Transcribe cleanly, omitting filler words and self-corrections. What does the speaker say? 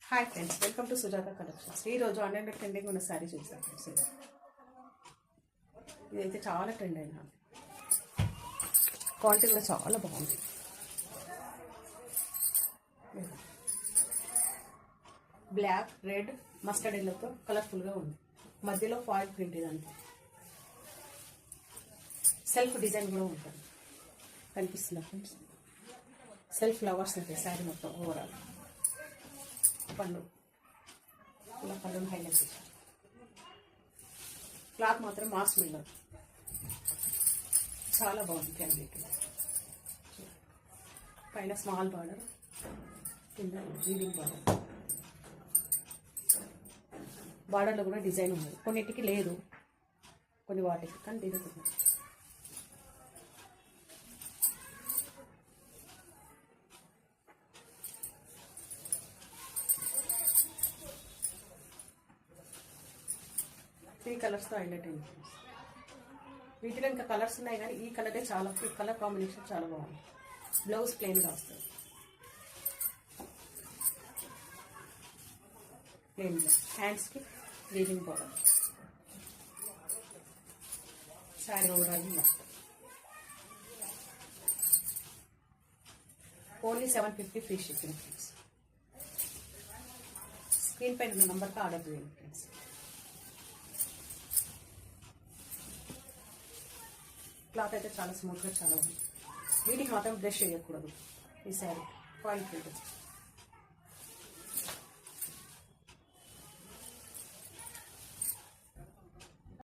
Hi friends, welcome to Sujatha collections. ఈరోజు ఆన్లైన్లో trending ఉన్న శారీ చూసాను ఫ్రెండ్స్. ఇదైతే చాలా ట్రెండ్ అయినా, క్వాలిటీ కూడా చాలా బాగుంది. బ్లాక్, రెడ్, మస్టర్డ్ ఎల్లోతో కలర్ఫుల్గా ఉంది. మధ్యలో ఫాయిల్ ప్రింట్ ఇదంతా సెల్ఫ్ డిజైన్ కూడా ఉంటుంది. కనిపిస్తుందా ఫ్రెండ్స్? సెల్ఫ్ ఫ్లవర్స్ ఉంటాయి శారీ మొత్తం ఓవరాల్. పళ్ళు ఇలా పళ్ళుని హైలైట్ చేశారు. క్లాత్ మాత్రం మాస్ మిల్లర్, చాలా బాగుంది. ఫ్యాబ్రిక్ పైన స్మాల్ బార్డర్, కింద వీవింగ్ బార్డర్. బార్డర్లో కూడా డిజైన్ ఉంది, కొన్నిటికి లేదు, కొన్ని వాటికి కానీ దిగుతుంది. త్రీ కలర్స్తో హైలైట్ అయింది. వీటిలో ఇంకా కలర్స్ ఉన్నాయి కానీ ఈ కలరే చాలా, ఈ కలర్ కాంబినేషన్ చాలా బాగుంది. బ్లౌజ్ ప్లెయిన్గా వస్తుంది, ప్లెయిన్ బ్లౌజ్, హ్యాండ్స్కి weaving border. Sari overall only 750 free shipping friends. Screen పైన ఉన్న నెంబర్కి ఆర్డర్ చేయండి ఫ్రెండ్స్. క్లాత్ అయితే చాలా స్మూత్గా చాలా ఉంది. వీటికి మాత్రం బ్రష్ చేయకూడదు. ఈ శారీ ఫాయిల్ ప్రింట్.